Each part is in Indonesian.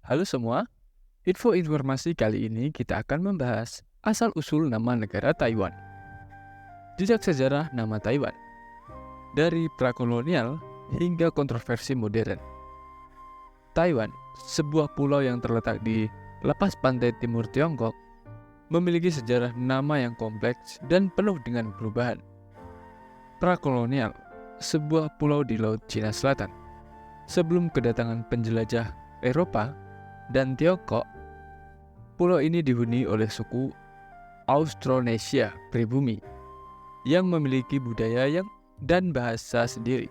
Halo semua, info informasi kali ini kita akan membahas asal-usul nama negara Taiwan. Jejak sejarah nama Taiwan, dari prakolonial hingga kontroversi modern. Taiwan, sebuah pulau yang terletak di lepas pantai timur Tiongkok, memiliki sejarah nama yang kompleks dan penuh dengan perubahan. Prakolonial, sebuah pulau di Laut Cina Selatan. Sebelum kedatangan penjelajah Eropa dan Tiongkok, pulau ini dihuni oleh suku Austronesia pribumi yang memiliki budaya dan bahasa sendiri.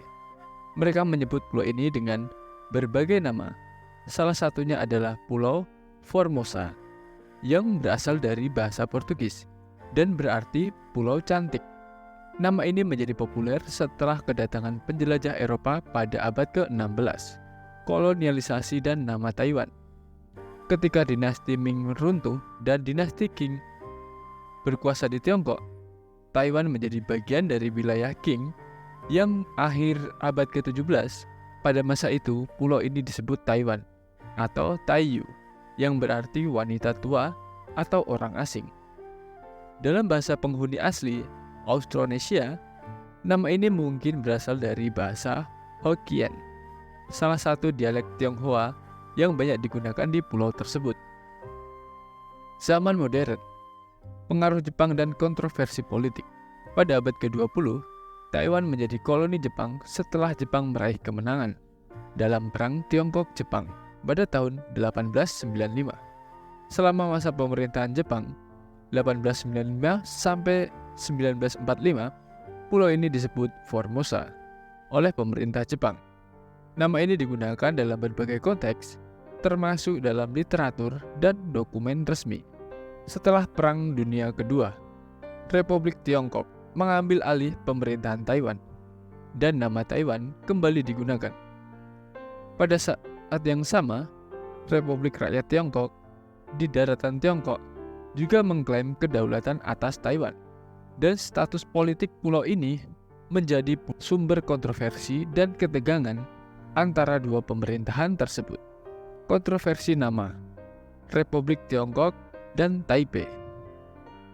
Mereka menyebut pulau ini dengan berbagai nama. Salah satunya adalah Pulau Formosa yang berasal dari bahasa Portugis dan berarti pulau cantik. Nama ini menjadi populer setelah kedatangan penjelajah Eropa pada abad ke-16. Kolonialisasi dan nama Taiwan. Ketika dinasti Ming runtuh dan dinasti Qing berkuasa di Tiongkok, Taiwan menjadi bagian dari wilayah Qing yang akhir abad ke-17. Pada masa itu, pulau ini disebut Taiwan atau Taiyu, yang berarti wanita tua atau orang asing. Dalam bahasa penghuni asli Austronesia, nama ini mungkin berasal dari bahasa Hokkien, salah satu dialek Tionghoa yang banyak digunakan di pulau tersebut. Zaman modern, pengaruh Jepang dan kontroversi politik. Pada abad ke-20, Taiwan menjadi koloni Jepang setelah Jepang meraih kemenangan dalam Perang Tiongkok-Jepang pada tahun 1895. Selama masa pemerintahan Jepang, 1895 sampai 1945, pulau ini disebut Formosa oleh pemerintah Jepang. Nama ini digunakan dalam berbagai konteks, termasuk dalam literatur dan dokumen resmi. Setelah Perang Dunia Kedua, Republik Tiongkok mengambil alih pemerintahan Taiwan, dan nama Taiwan kembali digunakan. Pada saat yang sama, Republik Rakyat Tiongkok di daratan Tiongkok juga mengklaim kedaulatan atas Taiwan, dan status politik pulau ini menjadi sumber kontroversi dan ketegangan antara dua pemerintahan tersebut. Kontroversi nama Republik Tiongkok dan Taipei.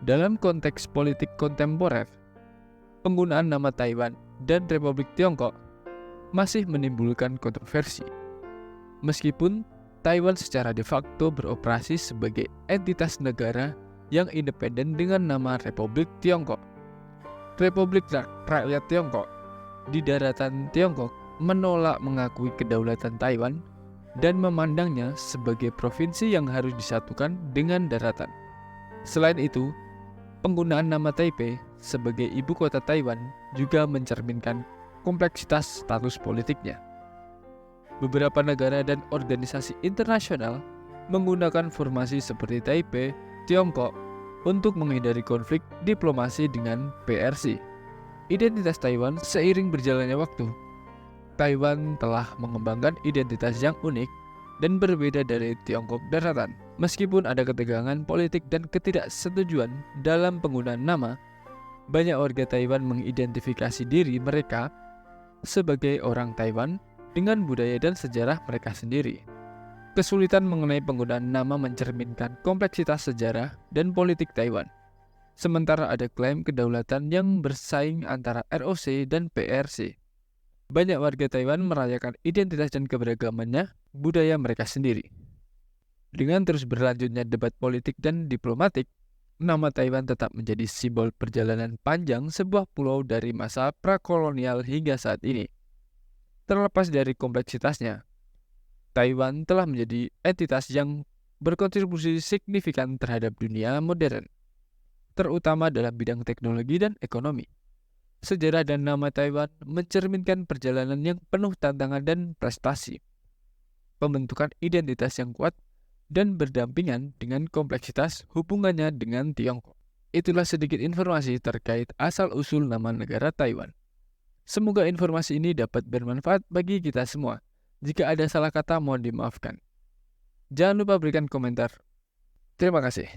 Dalam konteks politik kontemporer, penggunaan nama Taiwan dan Republik Tiongkok masih menimbulkan kontroversi. Meskipun Taiwan secara de facto beroperasi sebagai entitas negara yang independen dengan nama Republik Tiongkok. Republik Rakyat Tiongkok di daratan Tiongkok menolak mengakui kedaulatan Taiwan dan memandangnya sebagai provinsi yang harus disatukan dengan daratan. Selain itu, penggunaan nama Taipei sebagai ibu kota Taiwan juga mencerminkan kompleksitas status politiknya. Beberapa negara dan organisasi internasional menggunakan formasi seperti Taipei, Tiongkok untuk menghindari konflik diplomasi dengan PRC. Identitas Taiwan seiring berjalannya waktu. Taiwan telah mengembangkan identitas yang unik dan berbeda dari Tiongkok daratan. Meskipun ada ketegangan politik dan ketidaksetujuan dalam penggunaan nama, banyak warga Taiwan mengidentifikasi diri mereka sebagai orang Taiwan dengan budaya dan sejarah mereka sendiri. Kesulitan mengenai penggunaan nama mencerminkan kompleksitas sejarah dan politik Taiwan. Sementara ada klaim kedaulatan yang bersaing antara ROC dan PRC. Banyak warga Taiwan merayakan identitas dan keberagamannya, budaya mereka sendiri. Dengan terus berlanjutnya debat politik dan diplomatik, nama Taiwan tetap menjadi simbol perjalanan panjang sebuah pulau dari masa prakolonial hingga saat ini. Terlepas dari kompleksitasnya, Taiwan telah menjadi entitas yang berkontribusi signifikan terhadap dunia modern, terutama dalam bidang teknologi dan ekonomi. Sejarah dan nama Taiwan mencerminkan perjalanan yang penuh tantangan dan prestasi, pembentukan identitas yang kuat, dan berdampingan dengan kompleksitas hubungannya dengan Tiongkok. Itulah sedikit informasi terkait asal-usul nama negara Taiwan. Semoga informasi ini dapat bermanfaat bagi kita semua. Jika ada salah kata, mohon dimaafkan. Jangan lupa berikan komentar. Terima kasih.